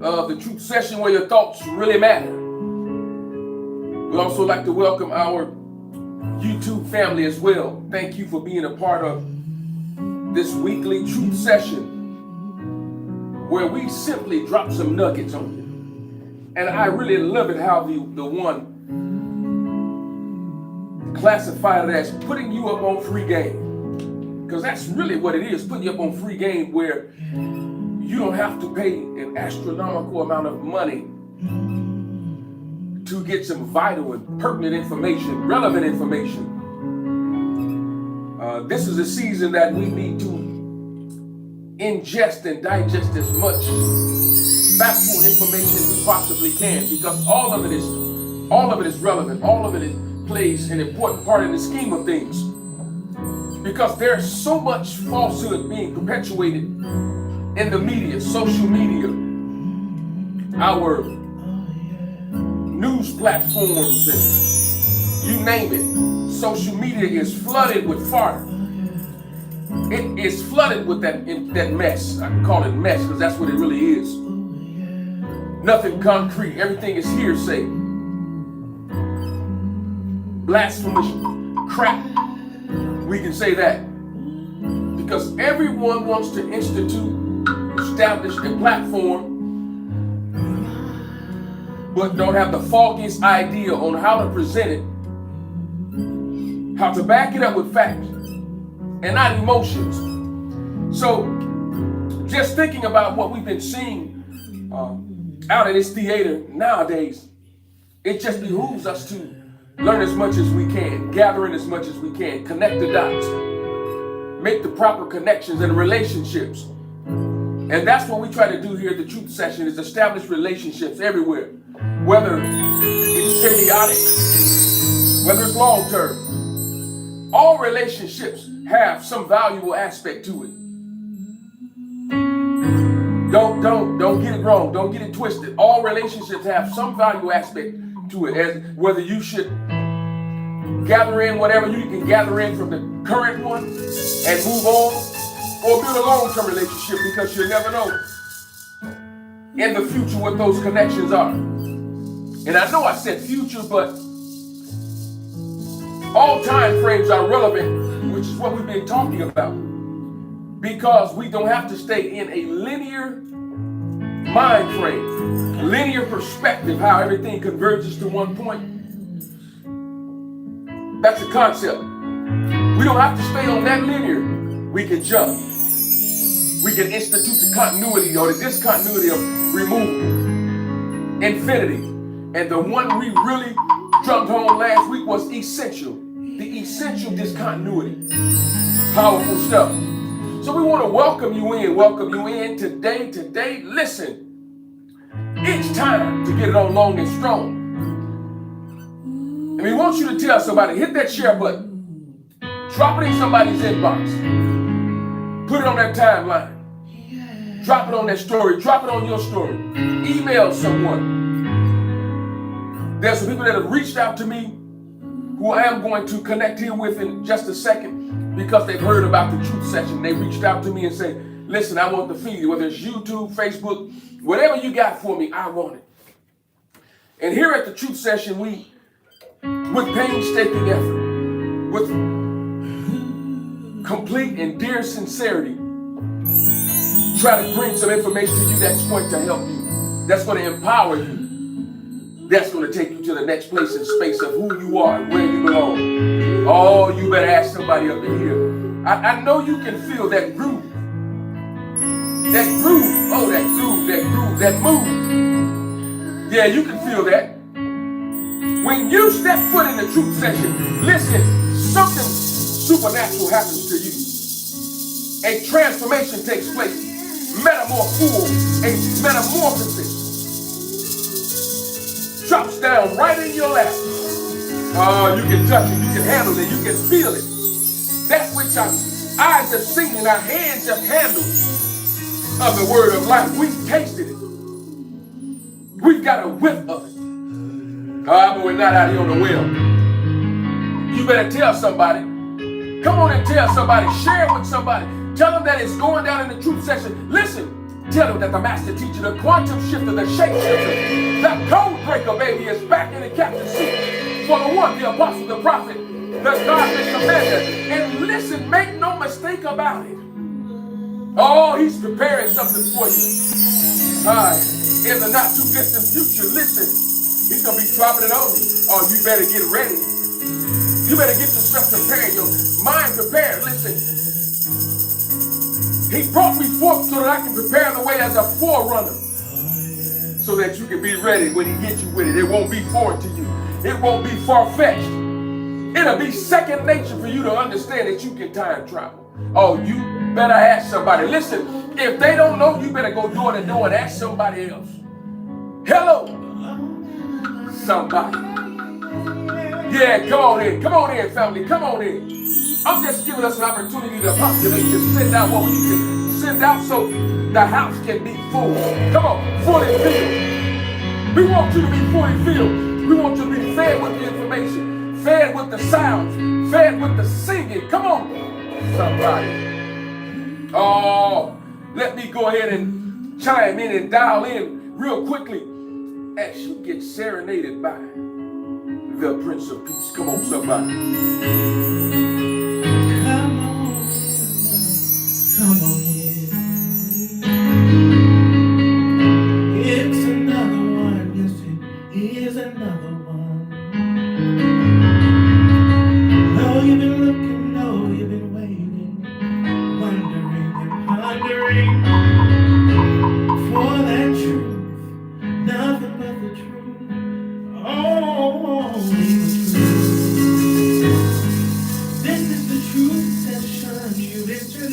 of the Truth Session where your thoughts really matter. We'd also like to welcome our YouTube family as well. Thank you for being a part of this weekly Truth Session where we simply drop some nuggets on you. And I really love it how the one classified it as putting you up on free game. Because that's really what it is, putting you up on free game where you don't have to pay an astronomical amount of money to get some vital and pertinent information, relevant information. This is a season that we need to ingest and digest as much factual information as we possibly can, because all of it is relevant, all of it plays an important part in the scheme of things. Because there's so much falsehood being perpetuated in the media, social media, our news platforms, and you name it. Social media is flooded with fire. It is flooded with that mess. I can call it mess because that's what it really is. Nothing concrete. Everything is hearsay. Blasphemous crap. We can say that. Because everyone wants to establish a platform, but don't have the foggiest idea on how to present it, how to back it up with facts and not emotions. So just thinking about what we've been seeing out of this theater nowadays, it just behooves us to learn as much as we can, gather in as much as we can, connect the dots, make the proper connections and relationships. And that's what we try to do here at the Truth Session, is establish relationships everywhere. Whether it's periodic, whether it's long-term, all relationships have some valuable aspect to it. Don't get it wrong. Don't get it twisted. All relationships have some valuable aspect to it, as whether you should gather in whatever you can gather in from the current one and move on, or build a long-term relationship, because you never know in the future what those connections are. And I know I said future, but all time frames are relevant, which is what we've been talking about, because we don't have to stay in a linear mind frame, linear perspective, how everything converges to one point. That's the concept. We don't have to stay on that linear. We can jump. We can institute the continuity or the discontinuity of removal, infinity. And the one we really drummed home last week was essential. The essential discontinuity. Powerful stuff. So we want to welcome you in today. Listen, it's time to get it on long and strong. And we want you to tell somebody, hit that share button. Drop it in somebody's inbox. Put it on their timeline. Drop it on their story. Drop it on your story. Email someone. There's some people that have reached out to me who I am going to connect here with in just a second, because they've heard about the Truth Session. They reached out to me and say, listen, I want the feed, whether it's YouTube, Facebook, whatever you got for me, I want it. And here at the Truth Session, we, with painstaking effort, with complete and dear sincerity, try to bring some information to you that's going to help you, that's going to empower you, that's going to take you to the next place in space of who you are and where you belong. Oh, you better ask somebody up in here. I know you can feel that groove. That groove. Oh, that groove, that move. Yeah, you can feel that. When you step foot in the Truth Session, listen, something supernatural happens to you. A transformation takes place. Metamorphosis drops down right in your lap. Oh, you can touch it, you can handle it, you can feel it. That which our eyes have seen and our hands have handled of the word of life. We've tasted it. We've got a whiff of it. But we're not out here on the well. You better tell somebody. Come on and tell somebody. Share it with somebody. Tell them that it's going down in the Truth Session. Listen, Tell them that the master teacher, the quantum shifter, the shapeshifter, the code breaker, baby, is back in the captain's seat. For the one, the apostle, the prophet, the godless commander. And listen, make no mistake about it. Oh, he's preparing something for you. In the not too distant future, listen, he's going to be dropping it on you. Oh, you better get ready. You better get yourself prepared, your mind prepared. Listen, he brought me forth so that I can prepare the way as a forerunner, so that you can be ready when he gets you with it. It won't be foreign to you. It won't be far-fetched. It'll be second nature for you to understand that you can time travel. Oh, you better ask somebody. Listen, if they don't know, you better go door to door and ask somebody else. Hello, somebody. Yeah, come on in, family, come on in. I'm just giving us an opportunity to populate, to send out what we can send out so the house can be full. Come on, fully filled. We want you to be fully filled. We want you to be fed with the information, fed with the sounds, fed with the singing. Come on, somebody. Oh, let me go ahead and chime in and dial in real quickly as you get serenaded by the Prince of Peace. Come on, somebody. Come on in. It's another one, yes it is another one. No, you've been looking, no, you've been waiting, wondering and pondering for that truth, nothing but the truth, only the truth. This is the truth session you entered.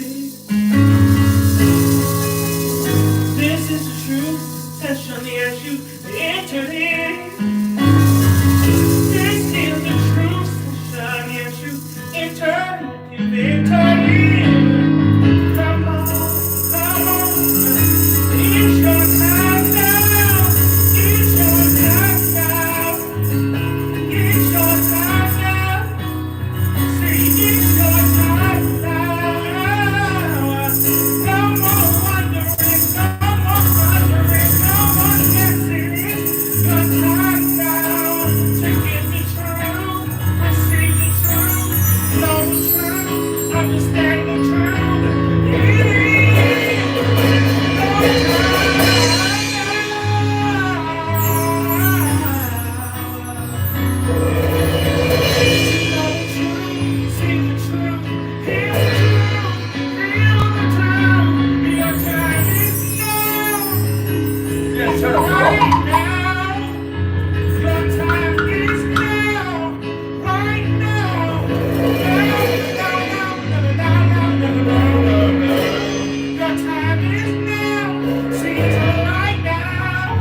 This is the truth session, yes, you entered in. This is the truth session, yes, you entered in. Come on, come on. It's your time now. It's your time now. It's your time now. See, it's your time now. No more wondering, no more wondering, no more guessing. It's your time now to get the truth, receive the truth, know the truth, understand the truth. It is your Yes, sir. Come on.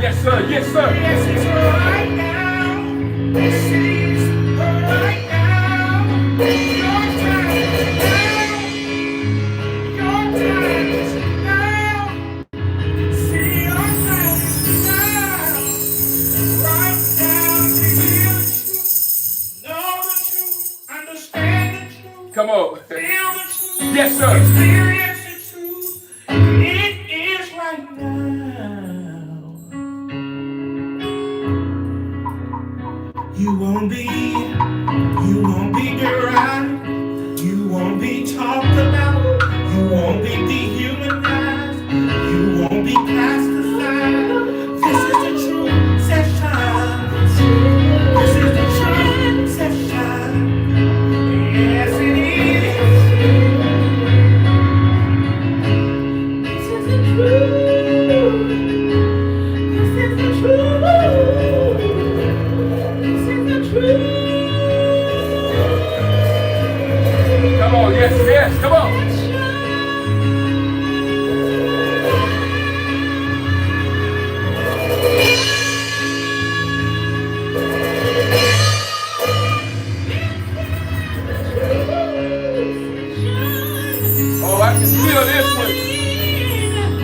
Yes, sir. Yes, sir. Yes, it's right now. This is right now. Your time is now. Your time is now. See, your time is now. Right now, to hear the truth, know the truth, understand the truth, Come on. feel the truth, Yes, sir. experience the truth. It is right now. You won't be derided. You won't be talked about. You won't be dehumanized. You won't be cast aside. This is the true session. This is the true session. Yes, it is. This is the truth. This is the truth. This is the truth. Come on. Yes, yes. Come on. Oh, I can feel this one.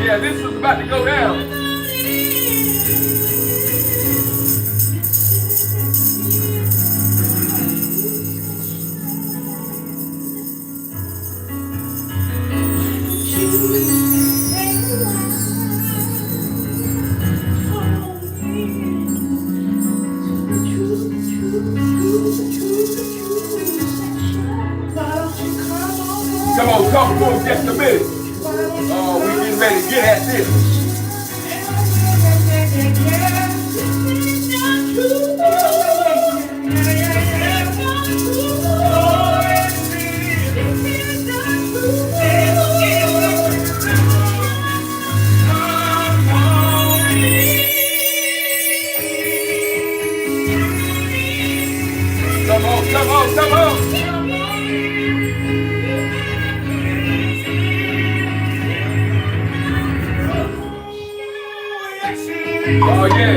Yeah, this was about to go down. just a minute. Oh, we getting ready to get at this. Come on, come on, come on. Oh, yeah.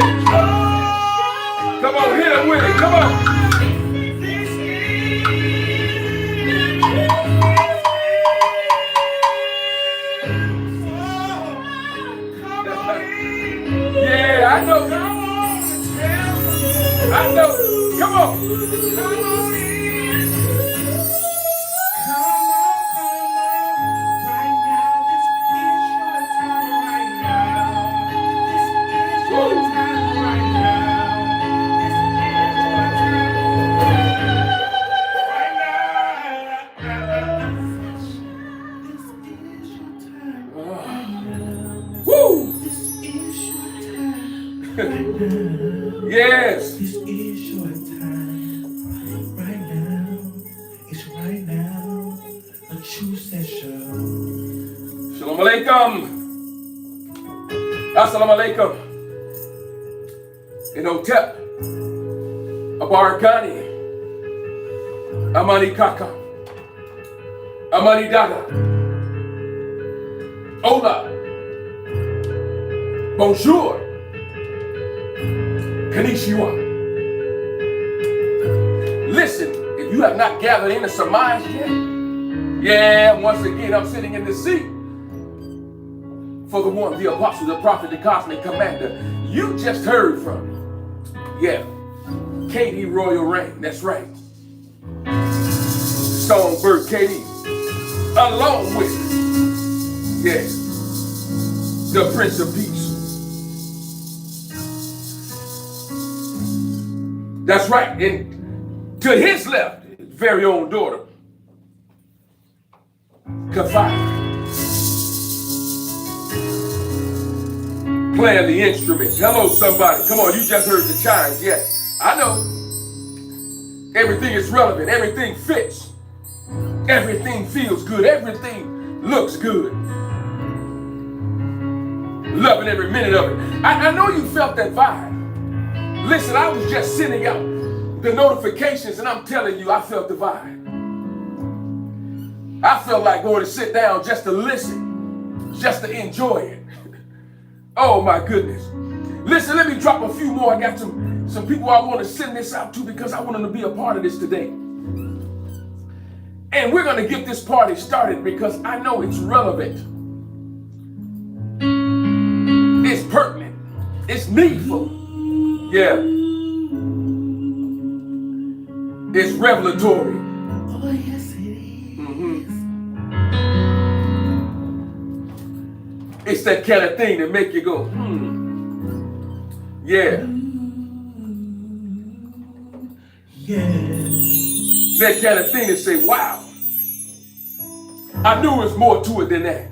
Come on, hit him with it. Come on. Yeah, I know. I know. Come on. Yes. This is your time. Right now. It's right now. A true session. Shalom alaikum. Assalamu alaikum. Inhotep. Abarakani. Amani Kaka. Amani Dada. Hola. Bonjour. Konnichiwa. Listen, if you have not gathered in the surmise yet, yeah, once again, I'm sitting in the seat for the one, the apostle, the prophet, the cosmic commander. You just heard from, yeah, Katie Royal Rain. That's right. Songbird Katie, along with, yes, the Prince of Peace. That's right. And to his left, his very own daughter, Kafai, playing the instruments. Hello, somebody. Come on, you just heard the chimes. Yes, I know. Everything is relevant. Everything fits. Everything feels good. Everything looks good. Loving every minute of it. I know you felt that vibe. Listen, I was just sending out the notifications and I'm telling you, I felt the vibe. I felt like going to sit down just to listen, just to enjoy it. Oh my goodness. Listen, let me drop a few more. I got some people I want to send this out to because I want them to be a part of this today. And we're going to get this party started because I know it's relevant. It's pertinent. It's needful. Yeah. It's revelatory. Oh, yes, it is. It's that kind of thing that make you go, Yeah. Yes. That kind of thing that say, wow. I knew there was more to it than that.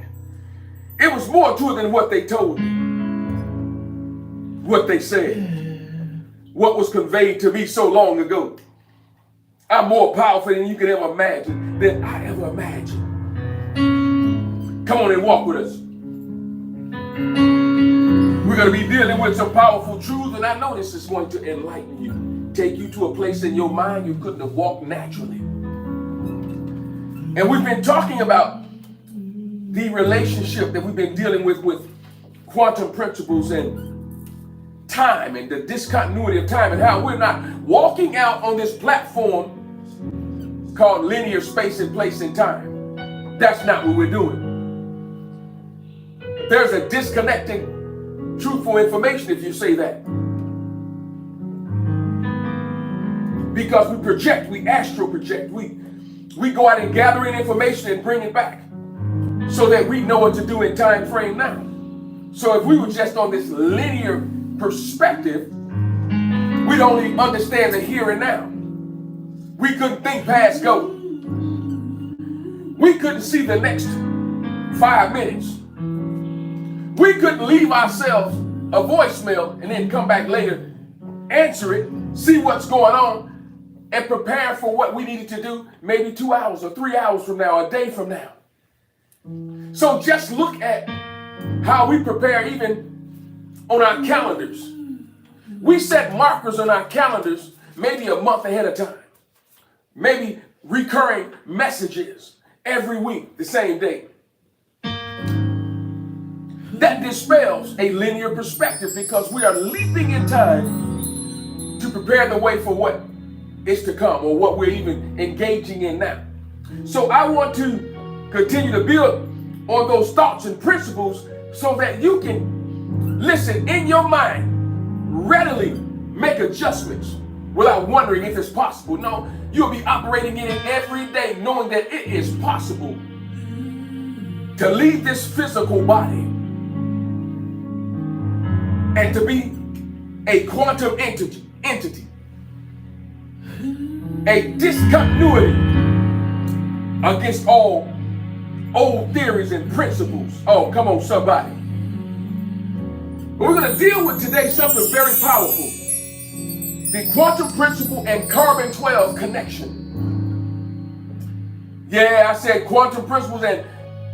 It was more to it than what they told me. What they said. What was conveyed to me so long ago. I'm more powerful than you can ever imagine, than I ever imagined. Come on and walk with us. We're going to be dealing with some powerful truths, and I know this is going to enlighten you, take you to a place in your mind you couldn't have walked naturally. And we've been talking about the relationship that we've been dealing with quantum principles and time and the discontinuity of time and how we're not walking out on this platform called linear space and place and time. That's not what we're doing. There's a disconnecting truthful information if you say that. Because we project, we astral project, we go out and gather in information and bring it back so that we know what to do in time frame now. So if we were just on this linear perspective, we'd only understand the here and now. We couldn't think past go. We couldn't see the next 5 minutes. We couldn't leave ourselves a voicemail and then come back later, answer it, see what's going on, and prepare for what we needed to do maybe 2 hours or 3 hours from now, a day from now. So just look at how we prepare even on our calendars. We set markers on our calendars maybe a month ahead of time. Maybe recurring messages every week, the same day. That dispels a linear perspective because we are leaping in time to prepare the way for what is to come or what we're even engaging in now. So I want to continue to build on those thoughts and principles so that you can listen in your mind, readily make adjustments without wondering if it's possible. No, you'll be operating in it every day knowing that it is possible to leave this physical body and to be a quantum entity, a discontinuity against all old theories and principles. Oh, come on, somebody. We're going to deal with today something very powerful. The quantum principle and carbon-12 connection. Yeah, I said quantum principles and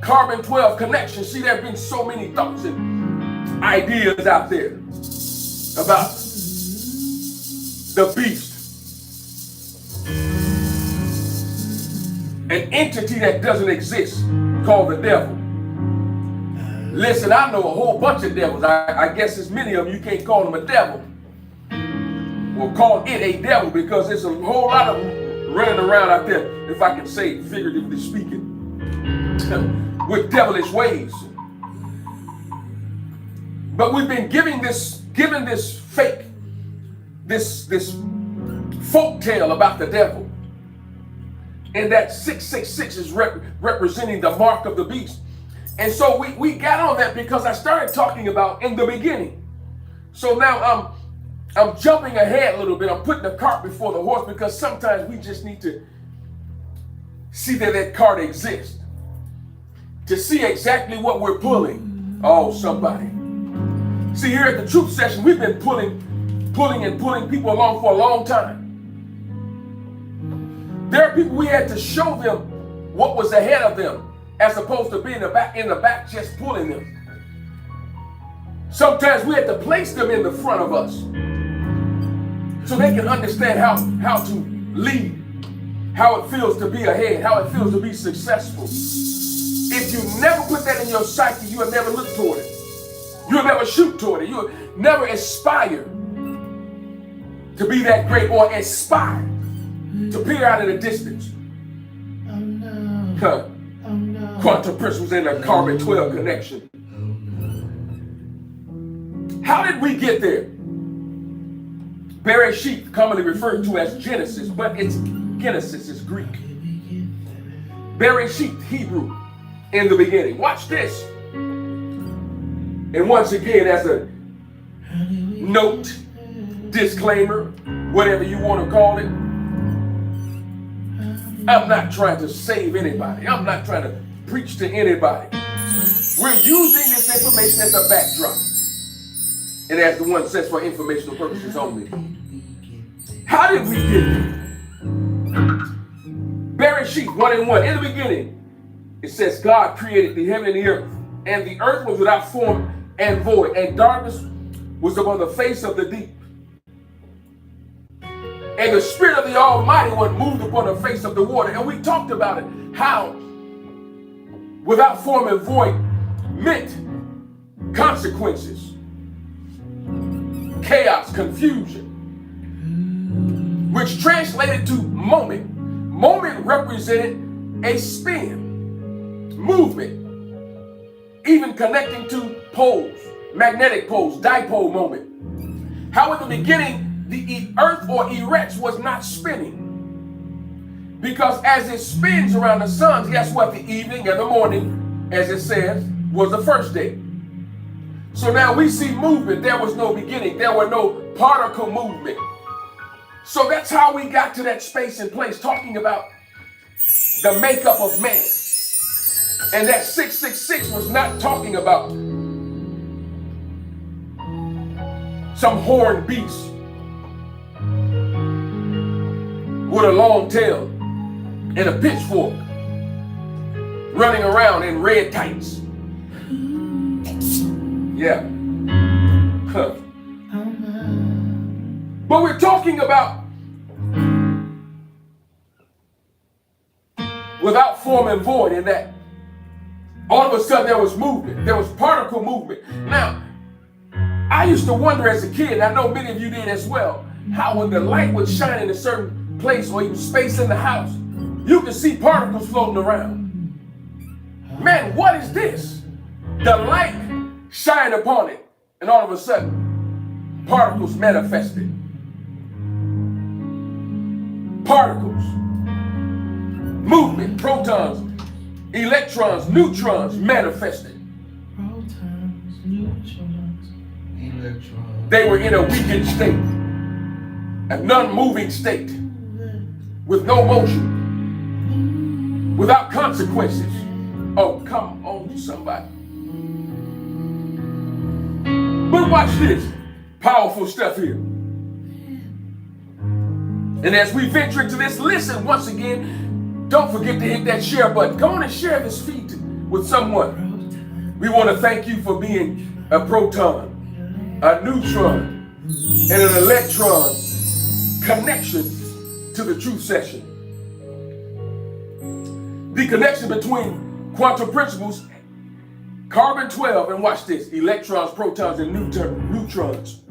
carbon-12 connection. See, there have been so many thoughts and ideas out there about the beast. An entity that doesn't exist called the devil. Listen, I know a whole bunch of devils. I guess as many of them, you can't call them a devil. Or call it a devil because there's a whole lot of them running around out there, if I can say figuratively speaking, with devilish ways. But we've been given this fake, this folk tale about the devil. And that 666 is representing the mark of the beast. And so we got on that because I started talking about in the beginning. So now I'm jumping ahead a little bit. I'm putting the cart before the horse because sometimes we just need to see that cart exists. To see exactly what we're pulling. Oh, somebody. See, here at the Truth Session, we've been pulling people along for a long time. There are people we had to show them what was ahead of them as opposed to being in the back just pulling them. Sometimes we had to place them in the front of us so they can understand how to lead, how it feels to be ahead, how it feels to be successful. If you never put that in your psyche, you will never look toward it. You'll never shoot toward it. You'll never aspire to be that great or aspire to peer out in the distance. Oh no. Oh no. Quantum principles and the carbon-12 connection. How did we get there? Bereshit, commonly referred to as Genesis, but it's Genesis is Greek. Bereshit, Hebrew, in the beginning. Watch this. And once again, as a note, disclaimer, whatever you want to call it, I'm not trying to save anybody. I'm not trying to preach to anybody. We're using this information as a backdrop. And as the one says, for informational purposes only. How did we get there? Bereshit 1:1. In the beginning, it says God created the heaven and the earth was without form and void, and darkness was upon the face of the deep. And the Spirit of the Almighty One moved upon the face of the water. And we talked about it, how without form and void meant consequences, chaos, confusion, which translated to moment. Moment represented a spin, movement, even connecting to poles, magnetic poles, dipole moment. How in the beginning, the earth or erects was not spinning. Because as it spins around the sun, guess what? The evening and the morning, as it says, was the first day. So now we see movement. There was no beginning. There were no particle movement. So that's how we got to that space and place, talking about the makeup of man. And that 666 was not talking about some horned beast with a long tail and a pitchfork running around in red tights. Yeah. Huh. But we're talking about without form and void, in that all of a sudden there was movement. There was particle movement. Now, I used to wonder as a kid, and I know many of you did as well, how when the light would shine in a certain place or even space in the house, you could see particles floating around. Man, what is this? The light shined upon it, and all of a sudden, particles manifested. Particles, movement, protons, electrons, neutrons manifested. Protons, neutrons, electrons. They were in a weakened state, a non-moving state, with no motion, without consequences. Oh, come on, somebody. But watch this. Powerful stuff here. And as we venture into this, listen once again, don't forget to hit that share button. Go on and share this feed with someone. We want to thank you for being a proton, a neutron, and an electron connection to the truth session. The connection between quantum principles, carbon-12, and watch this, electrons, protons, and neutrons.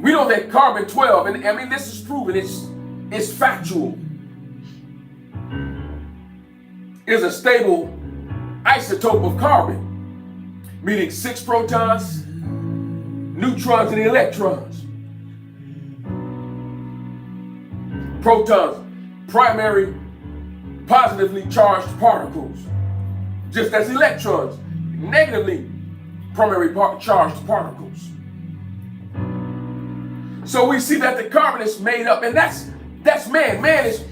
We know that carbon-12, and I mean this is proven, it's factual, is a stable isotope of carbon, meaning 6 protons, neutrons, and electrons. Protons, primary positively charged particles, just as electrons, negatively primary charged particles. So we see that the carbon is made up, and that's man. Man is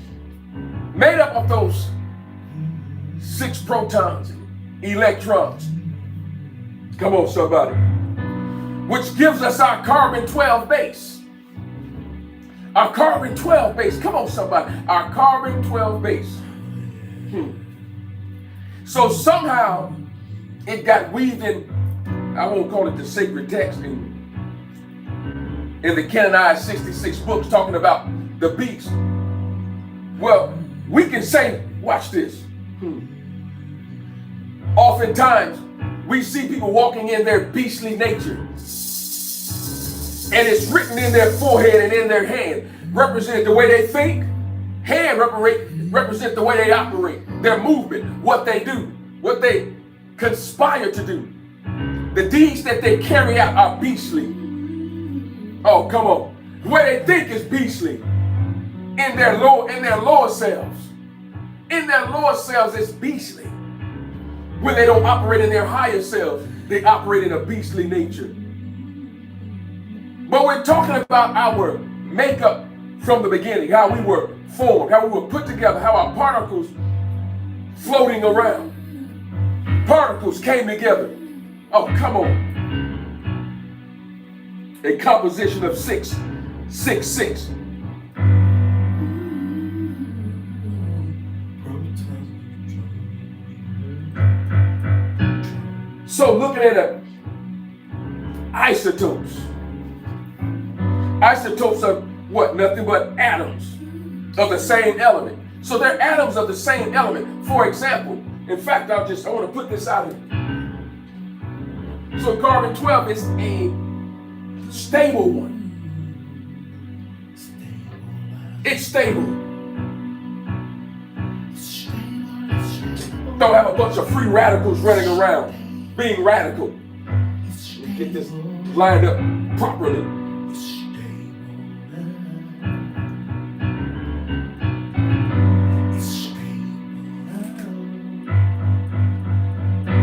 made up of those 6 protons and electrons. Come on, somebody. Which gives us our carbon-12 base. Our carbon-12 base. Come on, somebody. Our carbon-12 base. So somehow it got weaved in, I won't call it the sacred text, in the canonized 66 books talking about the beast. Well, we can say, watch this. Oftentimes, we see people walking in their beastly nature. And it's written in their forehead and in their hand, represent the way they think. Hand represent the way they operate, their movement, what they do, what they conspire to do. The deeds that they carry out are beastly. Oh, come on. The way they think is beastly. In their lower selves. In their lower selves, it's beastly. When they don't operate in their higher selves, they operate in a beastly nature. But we're talking about our makeup from the beginning, how we were formed, how we were put together, how our particles floating around. Particles came together. Oh, come on. A composition of 6, 6, 6. So looking at isotopes. Isotopes are what? Nothing but atoms of the same element. So they're atoms of the same element. For example, in fact, I want to put this out here. So carbon-12 is a stable one. It's stable. Don't have a bunch of free radicals running around being radical. Get this lined up properly.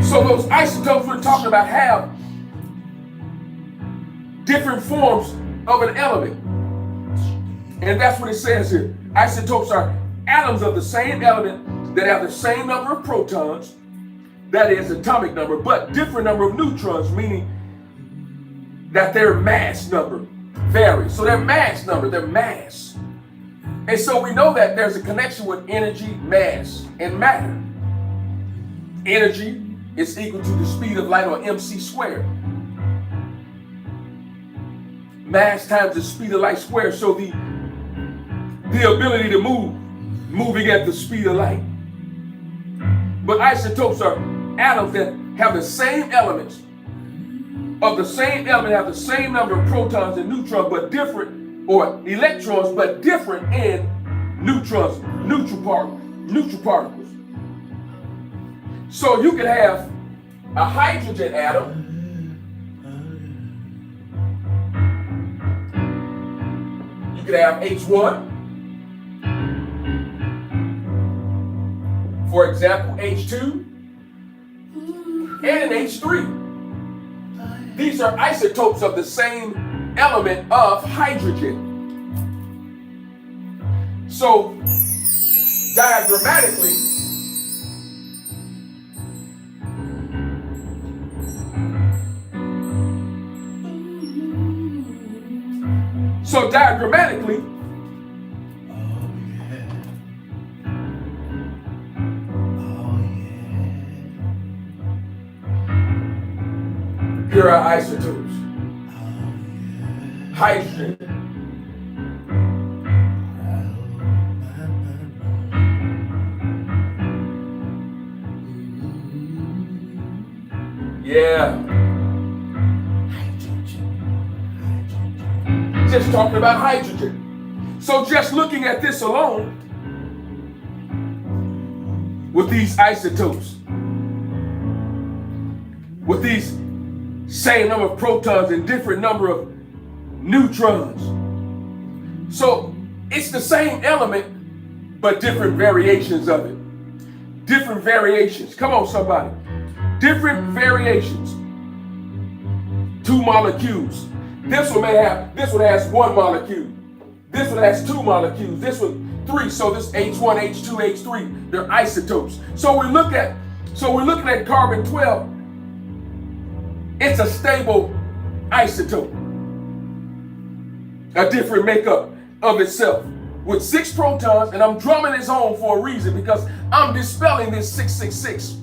So those isotopes we're talking about have different forms of an element. And that's what it says here. Isotopes are atoms of the same element that have the same number of protons, that is atomic number, but different number of neutrons, meaning that their mass number varies. So their mass number, their mass. And so we know that there's a connection with energy, mass, and matter. Energy is equal to the speed of light, or mc squared. Mass times the speed of light squared. So the ability to move, moving at the speed of light. But isotopes are atoms that have the same elements, of the same element, have the same number of protons and neutrons, but different, or electrons, but different in neutrons, neutral particles. So you could have a hydrogen atom you could have H1, for example, H2, and an H3. These are isotopes of the same element of hydrogen. So, diagrammatically, here are isotopes. Hydrogen. Yeah. Just talking about hydrogen. So just looking at this alone, with these isotopes, with these same number of protons and different number of neutrons. So it's the same element, but different variations of it. Different variations. Come on, somebody. Different variations. 2 molecules. This one has 1 molecule. This one has 2 molecules. This one 3. So this H1, H2, H3, they're isotopes. So we're looking at carbon 12. It's a stable isotope. A different makeup of itself with 6 protons, and I'm drumming this home for a reason, because I'm dispelling this 666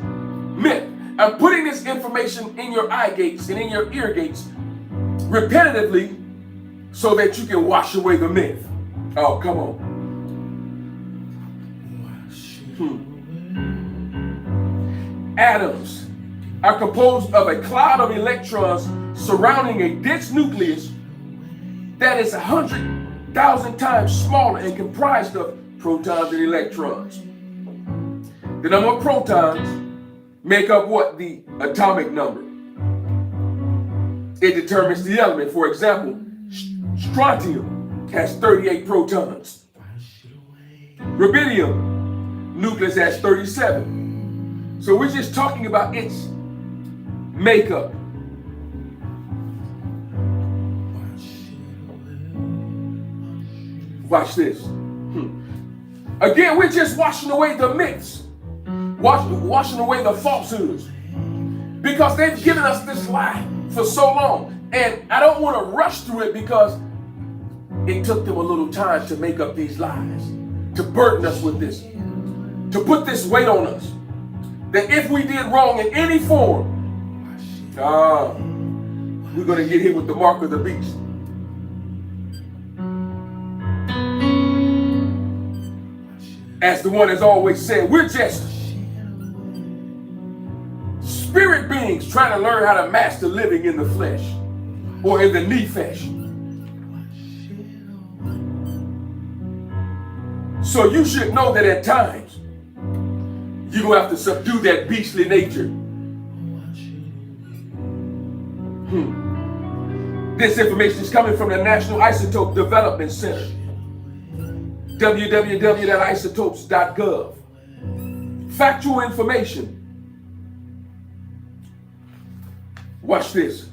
myth. I'm putting this information in your eye gates and in your ear gates repetitively so that you can wash away the myth. Oh, come on. Atoms are composed of a cloud of electrons surrounding a dense nucleus that is 100,000 times smaller and comprised of protons and electrons. The number of protons make up what? The atomic number. It determines the element. For example, strontium has 38 protons. Rubidium nucleus has 37. So we're just talking about its makeup. Watch this. Again, we're just washing away the myths, washing away the falsehoods, because they've given us this lie for so long. And I don't want to rush through it, because it took them a little time to make up these lies, to burden us with this, to put this weight on us, that if we did wrong in any form, we're going to get hit with the mark of the beast. As the one has always said, we're just spirit beings trying to learn how to master living in the flesh, or in the nephesh. So you should know that at times you're going to have to subdue that beastly nature. This information is coming from the National Isotope Development Center. www.isotopes.gov. Factual information. Watch this.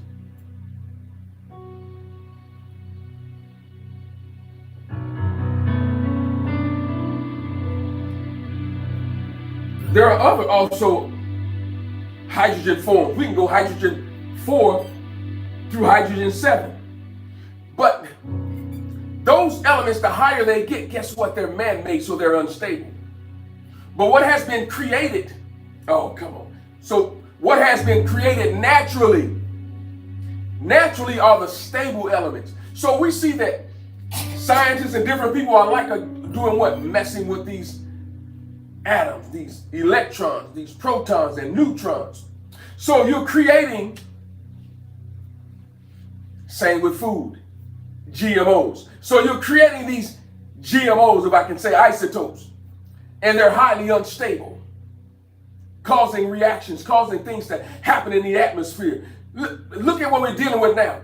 There are other also hydrogen forms. We can go hydrogen 4 through hydrogen 7. But those elements, the higher they get, guess what? They're man-made, so they're unstable. But what has been created, oh, come on. So what has been created naturally are the stable elements. So we see that scientists and different people are like doing what? Messing with these atoms, these electrons, these protons and neutrons. So you're creating, same with food, GMOs. So you're creating these GMOs, if I can say isotopes, and they're highly unstable, causing reactions, causing things to happen in the atmosphere. Look at what we're dealing with now.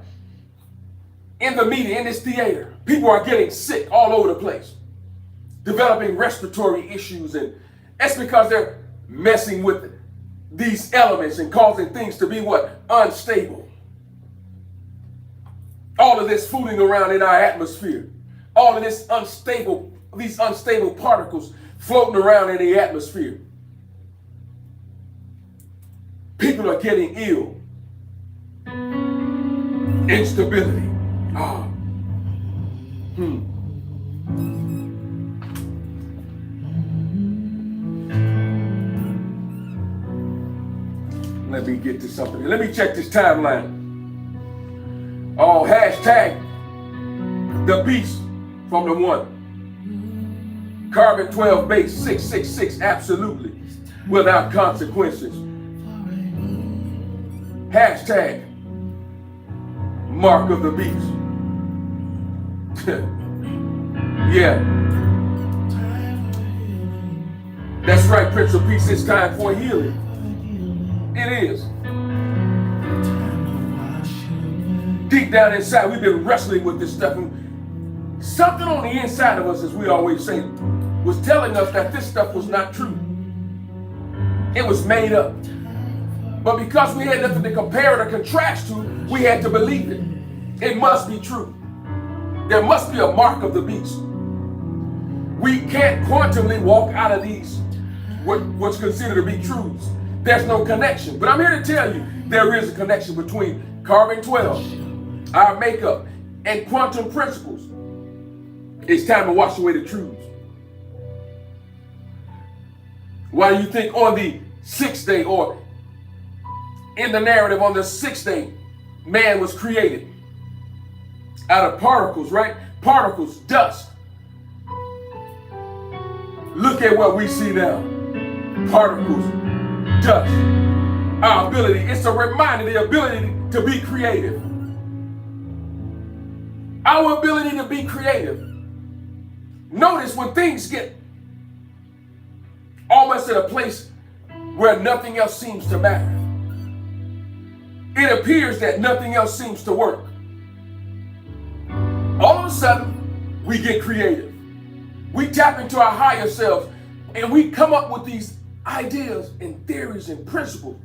In the media, in this theater, people are getting sick all over the place, developing respiratory issues, and that's because they're messing with these elements and causing things to be what? Unstable. All of this fooling around in our atmosphere, all of this unstable, these unstable particles floating around in the atmosphere. People are getting ill. Instability. Let me get to something. Let me check this timeline. Oh, hashtag the beast from the one. Carbon 12 base 666, absolutely, without consequences. Hashtag mark of the beast. Yeah. That's right, Prince of Peace, it's time for healing. It is. Deep down inside, we've been wrestling with this stuff. And something on the inside of us, as we always say, was telling us that this stuff was not true. It was made up. But because we had nothing to compare it or contrast to, we had to believe it. It must be true. There must be a mark of the beast. We can't quantumly walk out of these, what's considered to be truths. There's no connection. But I'm here to tell you, there is a connection between carbon 12, our makeup, and quantum principles. It's time to wash away the truths. Why do you think on the 6th day, or in the narrative on the 6th day, man was created out of particles, right? Particles, dust. Look at what we see now. Particles, dust. Our ability, it's a reminder, the ability to be creative. Our ability to be creative. Notice when things get almost at a place where nothing else seems to matter. It appears that nothing else seems to work. All of a sudden, we get creative. We tap into our higher selves and we come up with these ideas and theories and principles.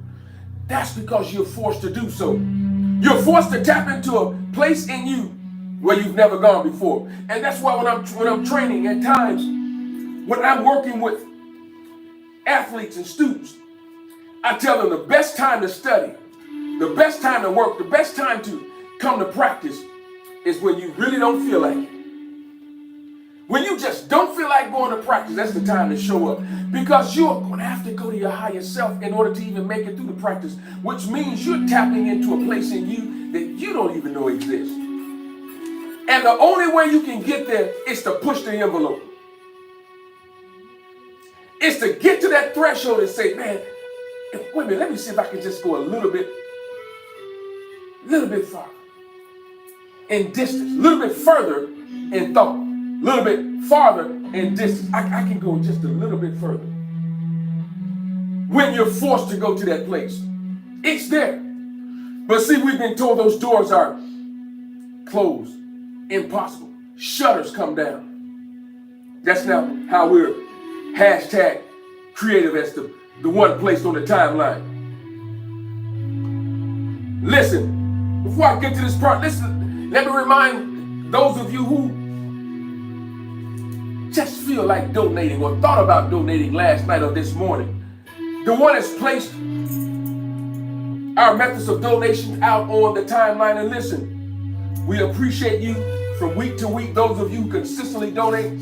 That's because you're forced to do so. You're forced to tap into a place in you where you've never gone before. And that's why when I'm training at times, when I'm working with athletes and students, I tell them the best time to study, the best time to work, the best time to come to practice is when you really don't feel like it. When you just don't feel like going to practice, that's the time to show up. Because you're going to have to go to your higher self in order to even make it through the practice, which means you're tapping into a place in you that you don't even know exists. And the only way you can get there is to push the envelope. It's to get to that threshold and say, man, wait a minute, let me see if I can just go a little bit farther in distance, a little bit further in thought, a little bit farther in distance. I can go just a little bit further. When you're forced to go to that place, it's there. But see, we've been told those doors are closed, impossible. Shutters come down. That's now how we're hashtag creative as the one placed on the timeline. Listen, before I get to this part, listen, let me remind those of you who just feel like donating or thought about donating last night or this morning. The one that's placed our methods of donation out on the timeline. And listen, we appreciate you from week to week. Those of you who consistently donate,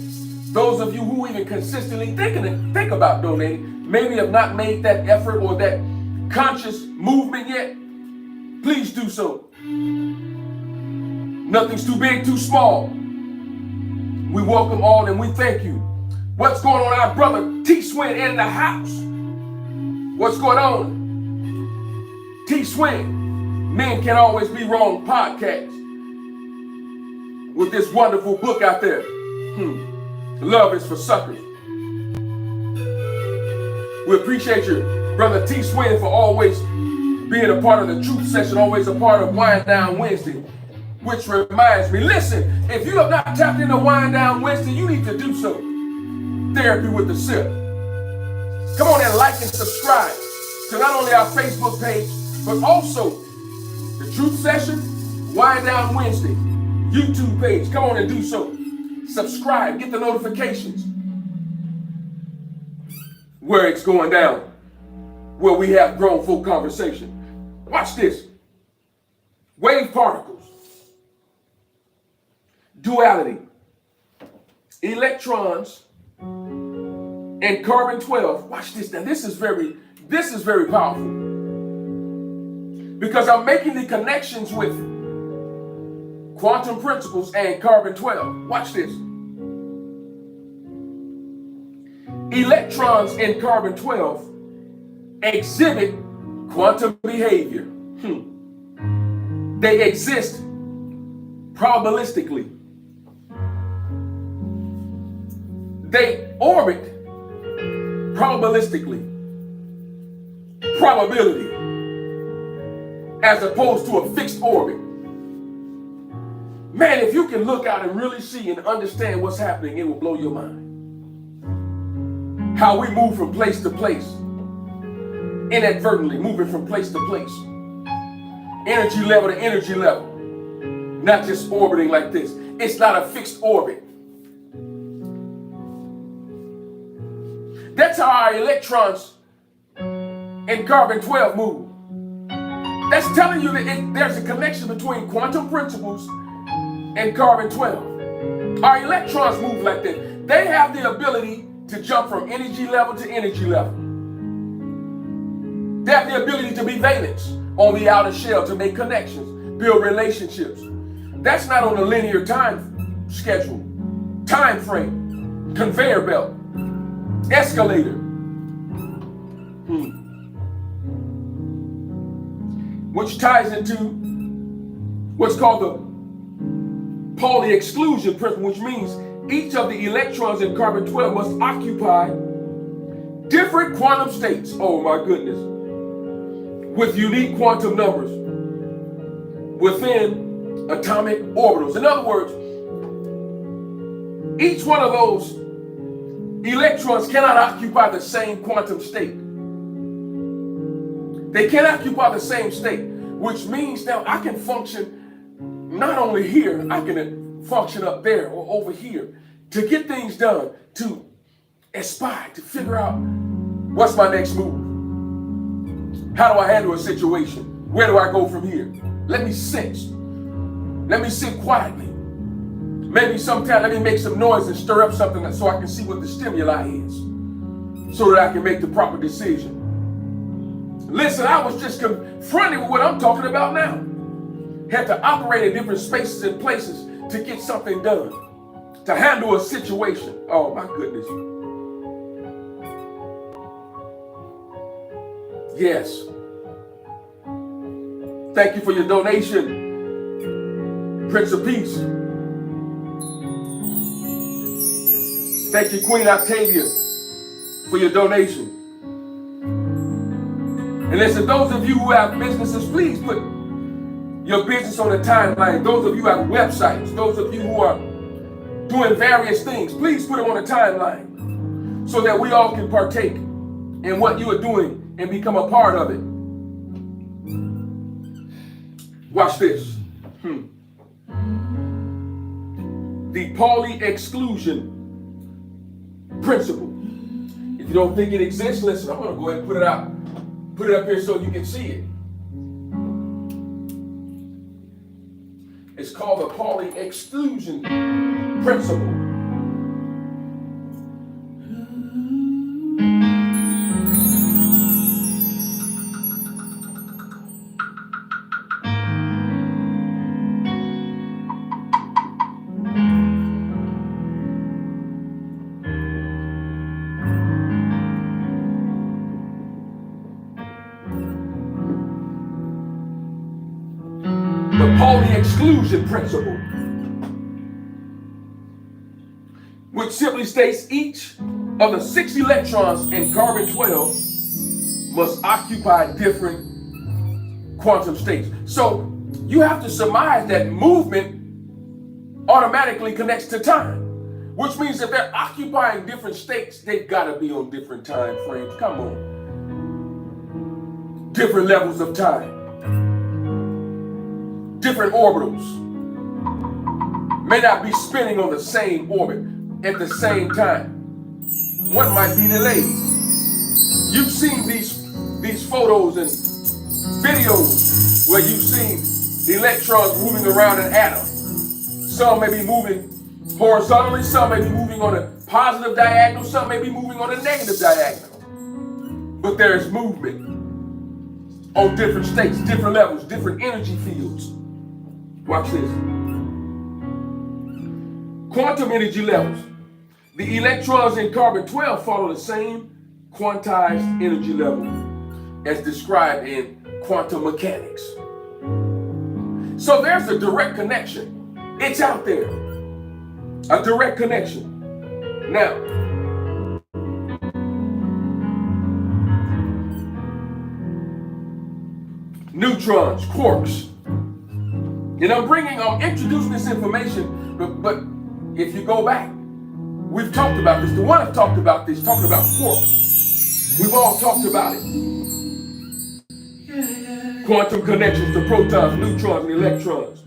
those of you who even consistently think about donating, maybe have not made that effort or that conscious movement yet, please do so. Nothing's too big, too small. We welcome all and we thank you. What's going on? Our brother T Swin in the house. What's going on? T Swin, Men Can Always Be Wrong podcast, with this wonderful book out there. Love is for Suckers. We appreciate you, brother T Swin, for always being a part of the truth session, always a part of Wind Down Wednesday. Which reminds me, listen, if you have not tapped into Wind Down Wednesday, you need to do so. Therapy with the Sip. Come on and like and subscribe to not only our Facebook page, but also the Truth Session, Wind Down Wednesday YouTube page. Come on and do so. Subscribe, get the notifications where it's going down, where we have grown folk conversation. Watch this. Wave particles. Duality, electrons, and carbon-12. Watch this. Now this is very powerful, because I'm making the connections with quantum principles and carbon-12. Watch this. Electrons and carbon-12 exhibit quantum behavior. They exist probabilistically. They orbit probabilistically, probability, as opposed to a fixed orbit. Man, if you can look out and really see and understand what's happening, it will blow your mind. How we move from place to place, inadvertently moving from place to place, energy level to energy level, not just orbiting like this. It's not a fixed orbit. That's how our electrons and carbon-12 move. That's telling you that there's a connection between quantum principles and carbon-12. Our electrons move like that. They have the ability to jump from energy level to energy level. They have the ability to be valence on the outer shell, to make connections, build relationships. That's not on a linear time schedule, time frame, conveyor belt, escalator. Which ties into what's called the Pauli exclusion principle, which means each of the electrons in carbon-12 must occupy different quantum states, oh my goodness, with unique quantum numbers within atomic orbitals. In other words, each one of those electrons cannot occupy the same quantum state. They can't occupy the same state, which means now I can function not only here, I can function up there or over here to get things done, to aspire, to figure out what's my next move. How do I handle a situation? Where do I go from here? Let me sense. Let me sit quietly. Maybe sometime let me make some noise and stir up something so I can see what the stimuli is, so that I can make the proper decision. Listen, I was just confronted with what I'm talking about now. Had to operate in different spaces and places to get something done, to handle a situation. Oh my goodness. Yes. Thank you for your donation, Prince of Peace. Thank you, Queen Octavia, for your donation. And listen, those of you who have businesses, please put your business on the timeline. Those of you who have websites, those of you who are doing various things, please put them on the timeline so that we all can partake in what you are doing and become a part of it. Watch this. The Pauli exclusion principle. If you don't think it exists, listen, I'm going to go ahead and put it up here so you can see it. It's called the Pauli exclusion principle. The Pauli exclusion principle, which simply states each of the 6 electrons in carbon-12 must occupy different quantum states. So you have to surmise that movement automatically connects to time, which means if they're occupying different states, they've got to be on different time frames. Come on. Different levels of time. Different orbitals may not be spinning on the same orbit at the same time. One might be delayed. You've seen these photos and videos where you've seen the electrons moving around an atom. Some may be moving horizontally, some may be moving on a positive diagonal, some may be moving on a negative diagonal. But there is movement on different states, different levels, different energy fields. Watch this. Quantum energy levels. The electrons in carbon-12 follow the same quantized energy level as described in quantum mechanics. So there's a direct connection. It's out there. A direct connection. Now, neutrons, quarks. And I'm introducing this information, but if you go back, we've talked about this. The one I've talked about this, talking about quarks. We've all talked about it. Quantum connections to protons, neutrons, and electrons.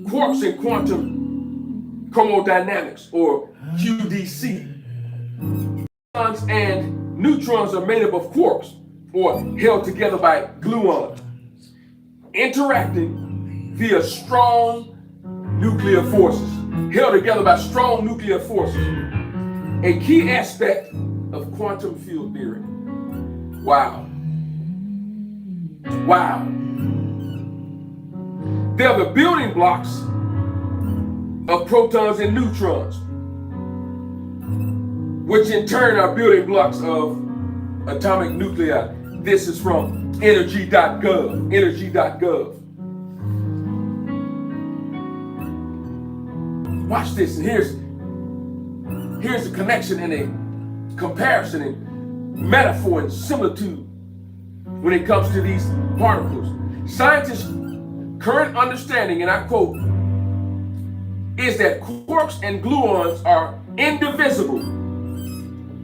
Quarks in quantum chromodynamics, or QDC. Protons and neutrons are made up of quarks, or held together by gluons, interacting via strong nuclear forces, held together by strong nuclear forces, a key aspect of quantum field theory. Wow. Wow. They're the building blocks of protons and neutrons, which in turn are building blocks of atomic nuclei. This is from energy.gov. Energy.gov. Watch this, and here's a connection and a comparison and metaphor and similitude when it comes to these particles. Scientists' current understanding, and I quote, is that quarks and gluons are indivisible.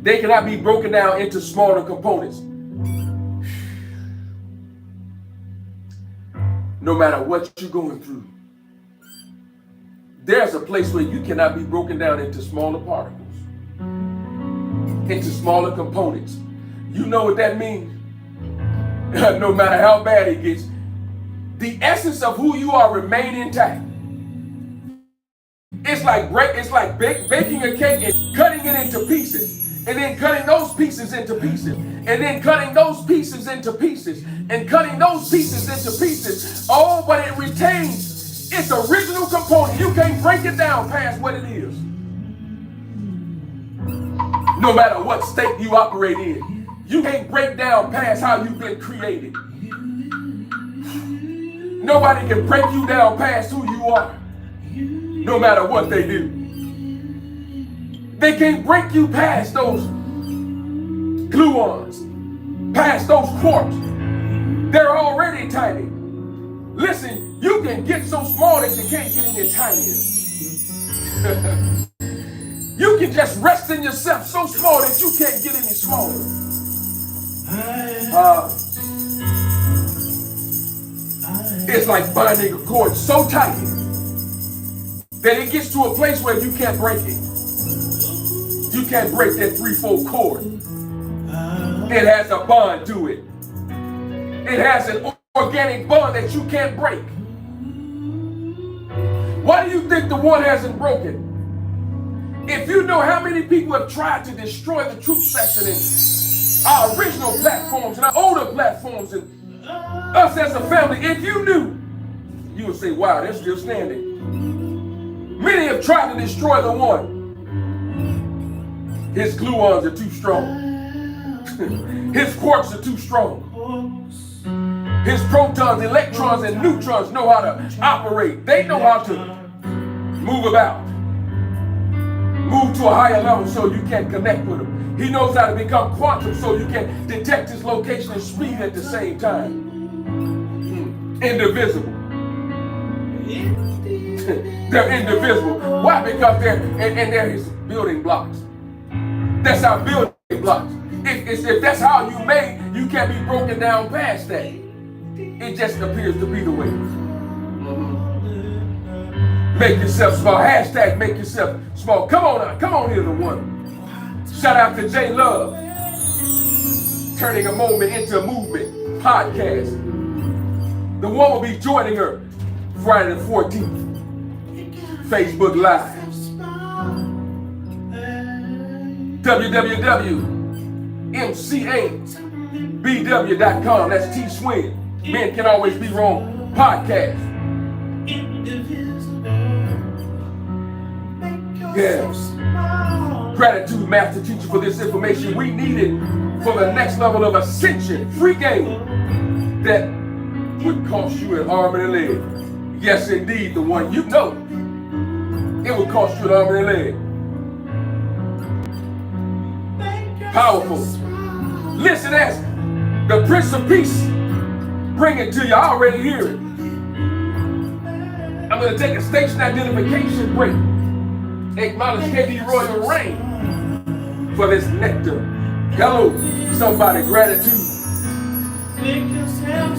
They cannot be broken down into smaller components. No matter what you're going through, there's a place where you cannot be broken down into smaller particles, into smaller components. You know what that means? No matter how bad it gets, the essence of who you are remain intact. It's like baking a cake and cutting it into pieces, and then cutting those pieces into pieces, and then cutting those pieces into pieces, and cutting those pieces into pieces. Oh, but it retains its original component. You can't break it down past what it is. No matter what state you operate in, you can't break down past how you've been created. Nobody can break you down past who you are, no matter what they do. They can't break you past those gluons, past those quarks. They're already tiny. Listen, you can get so small that you can't get any tinier. You can just rest in yourself so small that you can't get any smaller. It's like binding a cord so tight that it gets to a place where you can't break it. You you can't break that threefold cord. It has a bond to it. It has an organic bond that you can't break. Why do you think the one hasn't broken? If you know how many people have tried to destroy the truth session in our original platforms and our older platforms and us as a family, if you knew, you would say, wow, they're still standing. Many have tried to destroy the one. His gluons are too strong. His quarks are too strong. His protons, electrons, and neutrons know how to operate. They know how to move about. Move to a higher level so you can connect with him. He knows how to become quantum so you can detect his location and speed at the same time. Indivisible. They're indivisible. Why? Because they're his building blocks. That's our building blocks. If that's how you made, you can't be broken down past that. It just appears to be the way. Make yourself small. Hashtag make yourself small. Come on now. Come on here, the one. Shout out to J Love. Turning a moment into a movement. Podcast. The one will be joining her Friday the 14th. Facebook Live. www.mcabw.com. That's T Swing. Men Can Always Be Wrong podcast. Yes. Gratitude, Master Teacher, for this information we needed for the next level of ascension. Free game that would cost you an arm and a leg. Yes, indeed, the one you know. It would cost you an arm and a leg. Powerful. Listen as the Prince of Peace bring it to you. I already hear it. I'm going to take a station identification break. Acknowledge KD Royal Reign for this nectar. Hello, somebody, gratitude. Make yourself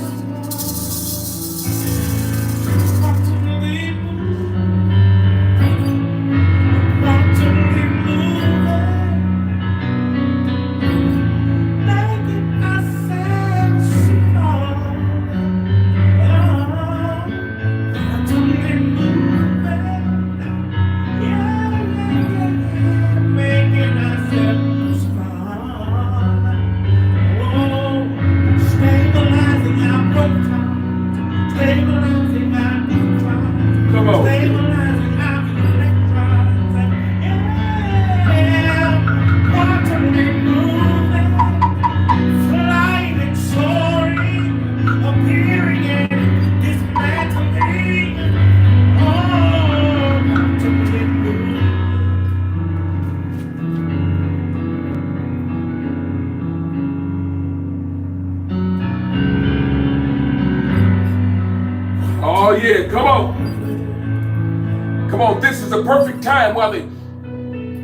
this is the perfect time while the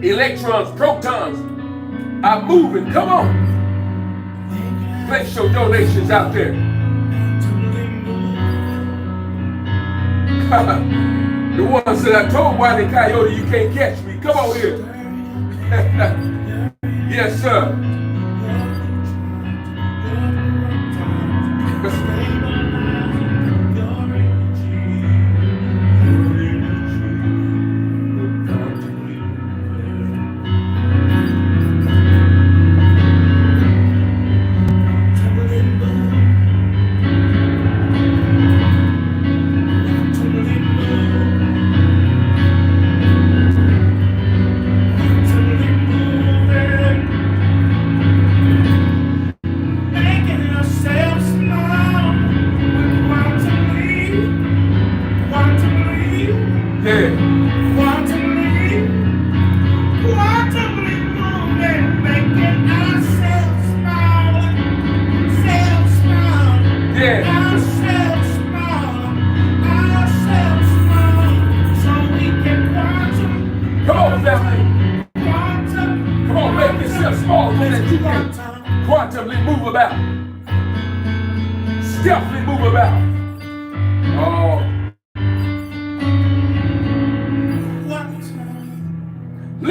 electrons, protons are moving. Come on. Place your donations out there. The ones that I told Wiley Coyote you can't catch me. Come on here. Yes, sir.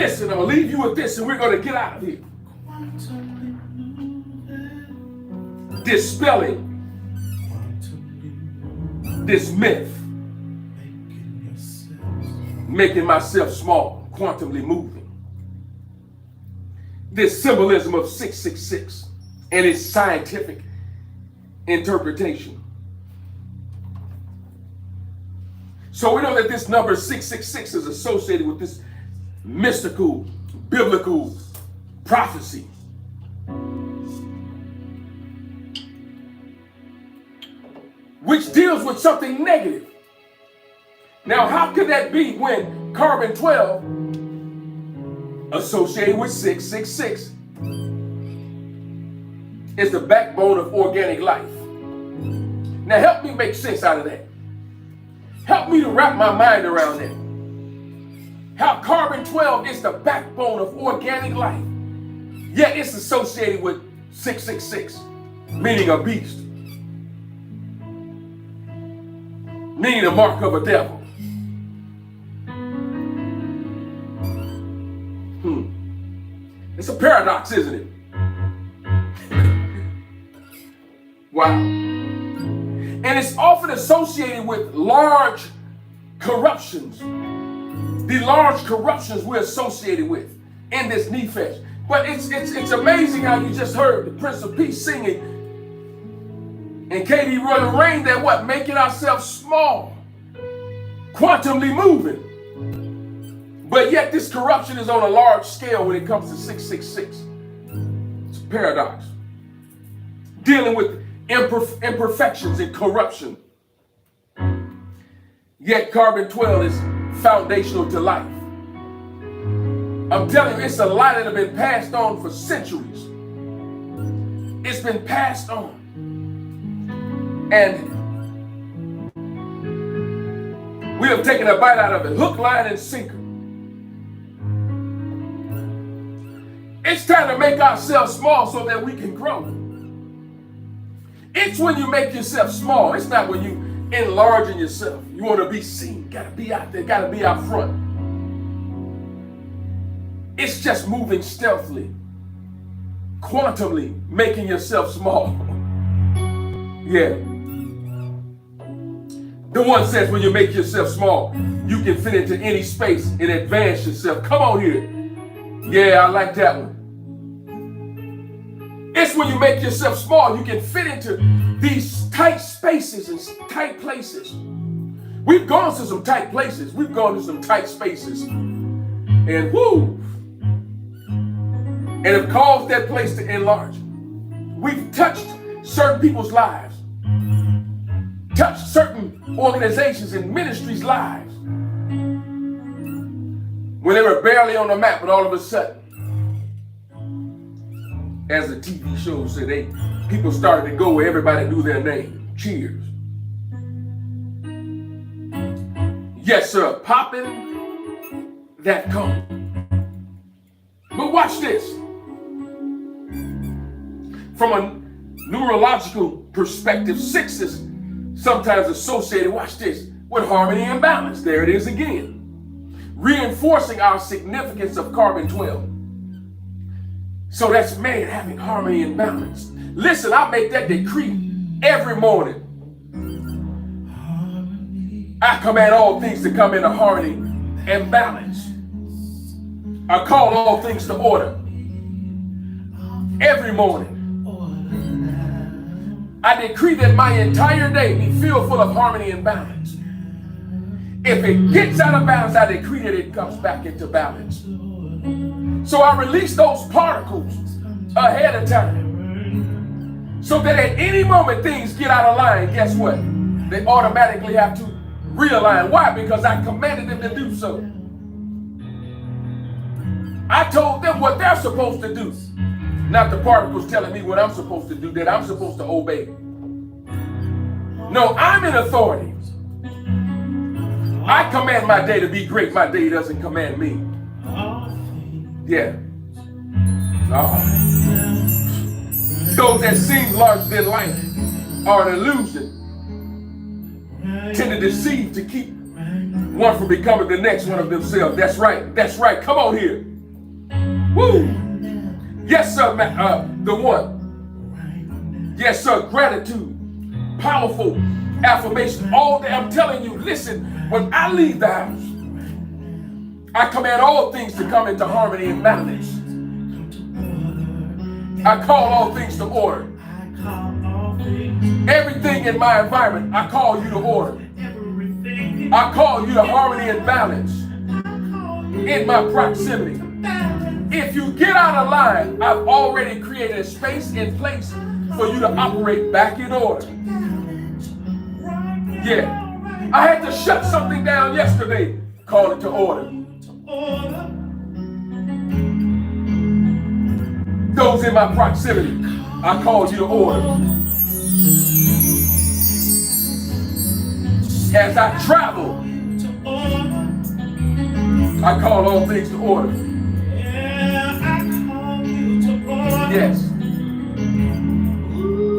Listen, I'm going to leave you with this and we're going to get out of here. Dispelling this myth, making myself small, quantumly moving. This symbolism of 666 and its scientific interpretation. So we know that this number 666 is associated with this mystical, biblical prophecy. Which deals with something negative. Now, how could that be when carbon 12 associated with 666 is the backbone of organic life? Now, help me make sense out of that. Help me to wrap my mind around that. How carbon 12 is the backbone of organic life, yet it's associated with 666, meaning a beast, meaning the mark of a devil. It's a paradox, isn't it? Wow. And it's often associated with large corruptions. The large corruptions we're associated with in this Nefesh. But it's amazing how you just heard the Prince of Peace singing and Katie Royal Rain that what? Making ourselves small, quantumly moving. But yet this corruption is on a large scale when it comes to 666. It's a paradox. Dealing with imperfections and corruption. Yet carbon 12 is foundational to life. I'm telling you, it's a lie that has been passed on for centuries. It's been passed on. And we have taken a bite out of it, hook, line, and sinker. It's time to make ourselves small so that we can grow. It's when you make yourself small. It's not when you enlarging yourself. You want to be seen. Got to be out there. Got to be out front. It's just moving stealthily, quantumly, making yourself small. Yeah. The one says when you make yourself small, you can fit into any space and advance yourself. Come on here. Yeah, I like that one. It's when you make yourself small, you can fit into these tight spaces and tight places. We've gone to some tight places. We've gone to some tight spaces. And whoo! And have caused that place to enlarge. We've touched certain people's lives. Touched certain organizations and ministries' lives. When they were barely on the map, but all of a sudden, as the TV shows say, people started to go where everybody knew their name. Cheers. Yes, sir. Popping that cone. But watch this. From a neurological perspective, 6 is sometimes associated, watch this, with harmony and balance. There it is again. Reinforcing our significance of carbon 12. So that's man having harmony and balance. Listen, I make that decree every morning. I command all things to come into harmony and balance. I call all things to order. Every morning. I decree that my entire day be filled full of harmony and balance. If it gets out of balance, I decree that it comes back into balance. So I release those particles ahead of time. So that at any moment things get out of line, guess what? They automatically have to realign. Why? Because I commanded them to do so. I told them what they're supposed to do. Not the particles telling me what I'm supposed to do, that I'm supposed to obey. No, I'm in authority. I command my day to be great. My day doesn't command me. Yeah. Those that seem larger than life are an illusion. Tend to deceive to keep one from becoming the next one of themselves. That's right. That's right. Come on here. Woo! Yes, sir, the one. Yes, sir, gratitude. Powerful affirmation. All day, I'm telling you, listen, when I leave the house, I command all things to come into harmony and balance. I call all things to order. Everything in my environment, I call you to order. I call you to harmony and balance in my proximity. If you get out of line, I've already created a space and place for you to operate back in order. Yeah. I had to shut something down yesterday. Call it to order. Those in my proximity, I call you to order. As I travel, I call all things to order. Yes.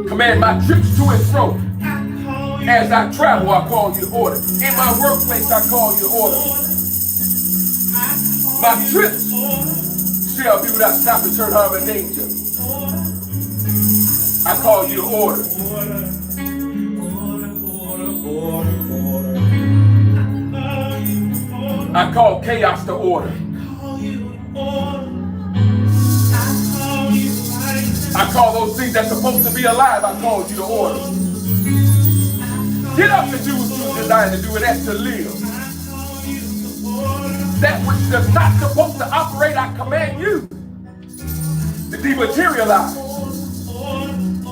Command my trips to and fro. As I travel, I call you to order. In my workplace, I call you to order. My trips shall be without stopping, turn, harm, and danger. I call you to order. I call chaos to order. I call those things that's supposed to be alive, I call you to order. Get up and do what you designed to do, and that's to live. That which does not supposed to operate, I command you to dematerialize.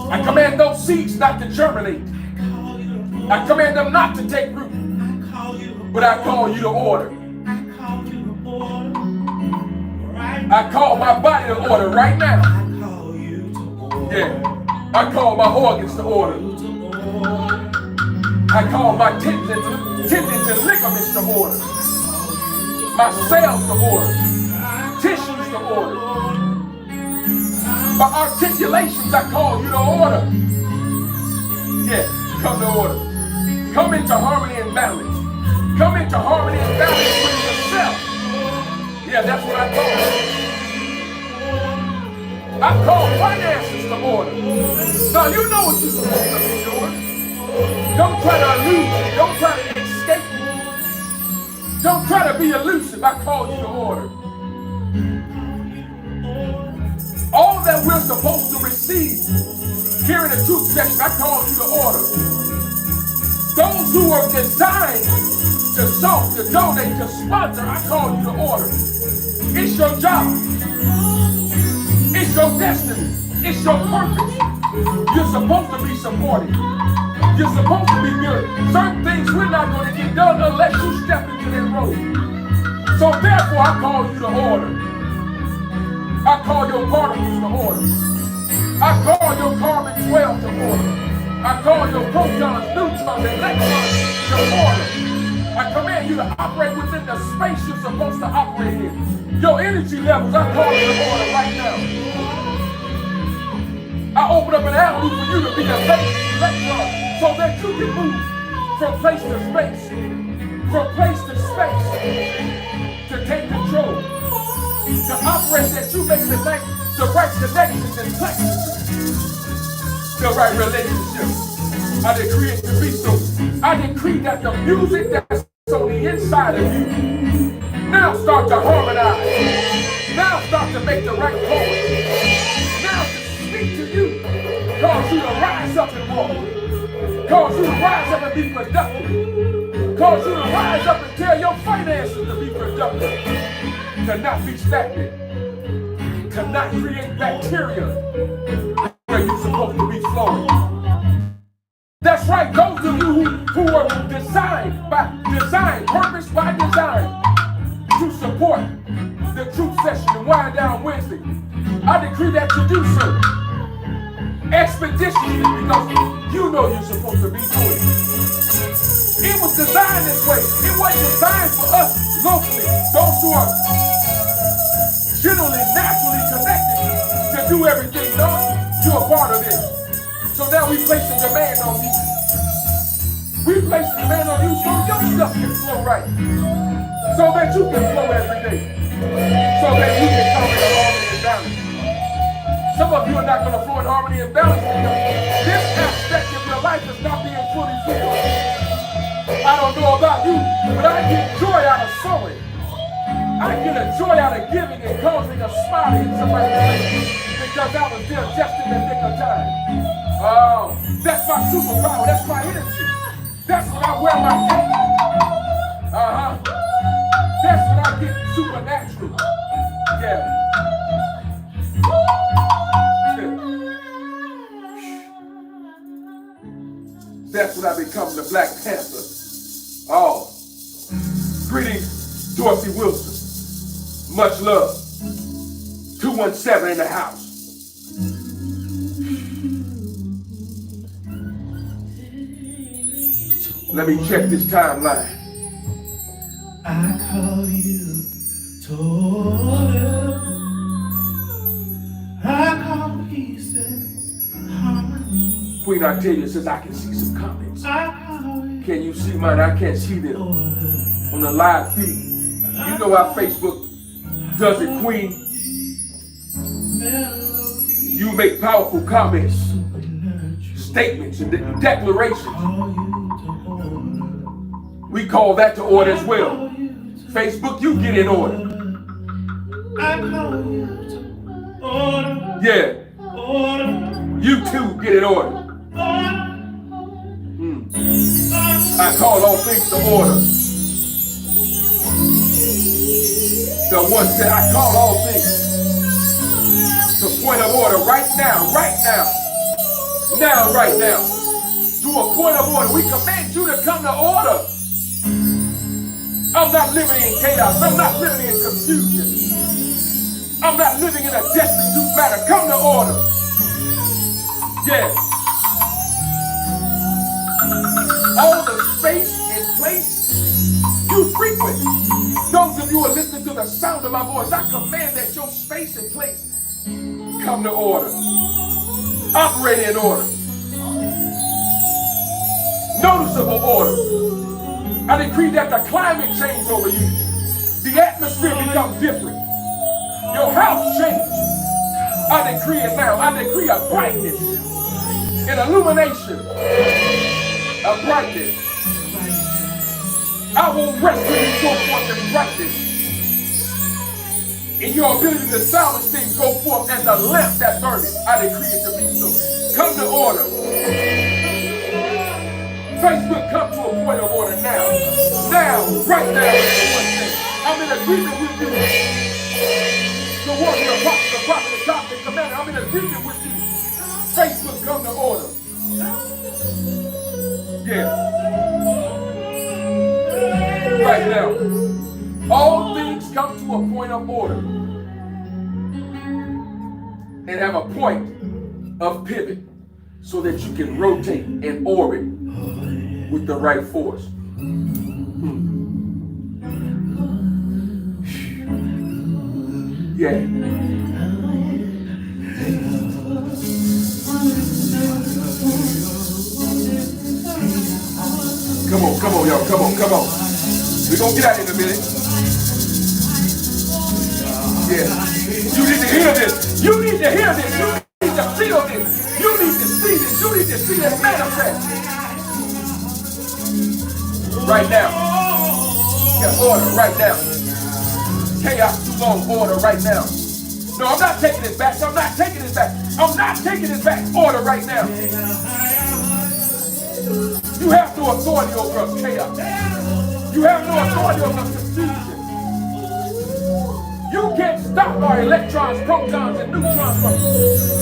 I command those seeds not to germinate. I command them not to take root. But I call you to order. I call my body to order right now. Yeah. I call my organs to order. I call my tendons and ligaments to order. My cells to order. Tissues to order. My articulations, I call you to order. Yeah, come to order. Come into harmony and balance. Come into harmony and balance with yourself. Yeah, that's what I call it. I call finances to order. Now you know what you're supposed to be doing. Don't try to elude me. Don't try to escape me. Don't try to be elusive. I call you to order. All that we're supposed to receive here in the truth session, I call you to order. Those who are designed to sow, to donate, to sponsor, I call you to order. It's your job. It's your destiny. It's your purpose. You're supposed to be supported. You're supposed to be good. Certain things we're not going to get done unless you step into that road. So therefore, I call you to order. I call your particles to order. I call your carbon 12 to order. I call your protons, neutrons, and electrons to order. I command you to operate within the space you're supposed to operate in. Your energy levels, I call it to order right now. I open up an avenue for you to be a base electron so that you can move from place to space, to take control, to operate that you make the right connections and plexes, the right relationships. I decree it to be so. I decree that the music that's on the inside of you now start to harmonize. Now start to make the right chords. Now to speak to you, cause you to rise up and walk. Cause you to rise up and be productive. Cause you to rise up and tell your finances to be productive. To not be stagnant. To not create bacteria where you're supposed to be flowing. That's right, those of you who are designed by design, purpose by design, to support the truth session and Wind Down Wednesday, I decree that you do so expeditiously because you know you're supposed to be doing it. It was designed this way. It wasn't designed for us locally, those who are generally, naturally connected to do everything. No, you're a part of this. So now we place a demand on you. We place a demand on you so your stuff can flow right. So that you can flow every day. So that you can come in along and balance. Some of you are not going to flow in harmony and balance because this aspect of your life is not being fully filled. I don't know about you, but I get joy out of sowing. I get a joy out of giving and causing a smile in somebody's face because I was there just in the nick of time. Oh, that's my superpower. That's my energy. That's when I wear my cape. That's when I get supernatural. Yeah. That's when I become the Black Panther. Oh. Greetings, Dorothy Wilson. Much love. 217 in the house. Let me check this timeline. I call you to order. I call peace and harmony. Queen Octavia says I can see some comments. I call you. Can you see mine? I can't see them on the live feed. You know how Facebook does it, Queen. You make powerful comments, statements, and declarations. We call that to order as well. Facebook, you get in order. I call you to order. Yeah. Order. You too get in order. I call all things to order. The one said, I call all things to point of order right now, right now. Now, right now. To a point of order. We command you to come to order. I'm not living in chaos. I'm not living in confusion. I'm not living in a destitute manner. Come to order. Yeah. All the space and place you frequent. Those of you who are listening to the sound of my voice, I command that your space and place come to order. Operate in order. Noticeable order. I decree that the climate change over you. The atmosphere becomes different. Your house change. I decree it now. I decree a brightness, an illumination, a brightness. I will rest when you go forth in brightness. In your ability to salvage things, go forth as a lamp that burneth. I decree it to be so. Come to order. Facebook, come to a point of order now. Now, right now, is the one thing. I'm in agreement with you. The warrior, apostle, the prophet, the doctor, the commander, I'm in agreement with you. Facebook, come to order. Yeah. Right now. All things come to a point of order. And have a point of pivot so that you can rotate and orbit with the right force. Yeah. Come on, y'all. Come on. We're going to get out in a minute. Yeah. You need to hear this. You need to hear this. You need to feel this. You need to see this. You need to see this manifest. Right now. Yeah, order right now. Chaos too long. Order right now. No, I'm not taking it back. I'm not taking it back. I'm not taking it back. Order right now. You have no authority over chaos. You have no authority over confusion. You can't stop our electrons, protons, and neutrons from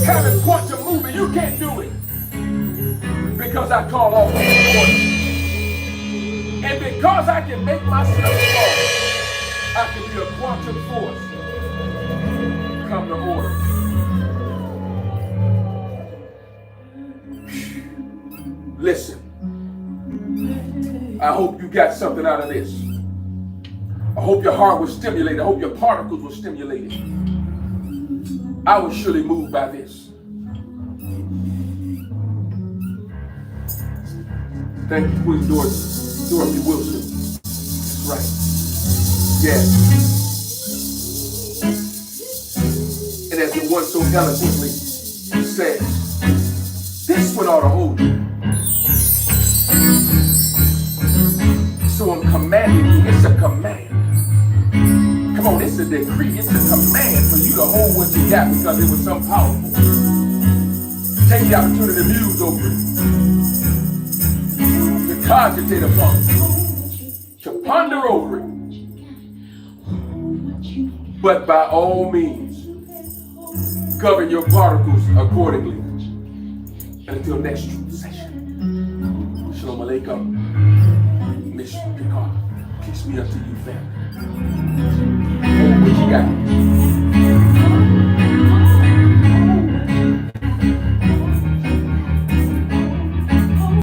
having quantum movement. You can't do it. Because I call all things order. And because I can make myself small, I can be a quantum force. Come to order. Listen. I hope you got something out of this. I hope your heart was stimulated. I hope your particles were stimulated. I was surely moved by this. Thank you, Queen Dorothy Wilson. That's right. Yeah. The one so eloquently said, this one ought to hold you. So I'm commanding you. It's a command. Come on, it's a decree. It's a command for you to hold what you got because it was so powerful. Take the opportunity to muse over it. To cogitate upon it. To ponder over it. But by all means, govern your particles accordingly. And until next truth session. Shalom Aleichem. Mission Picard. Peace be unto you, family. Hold what you got.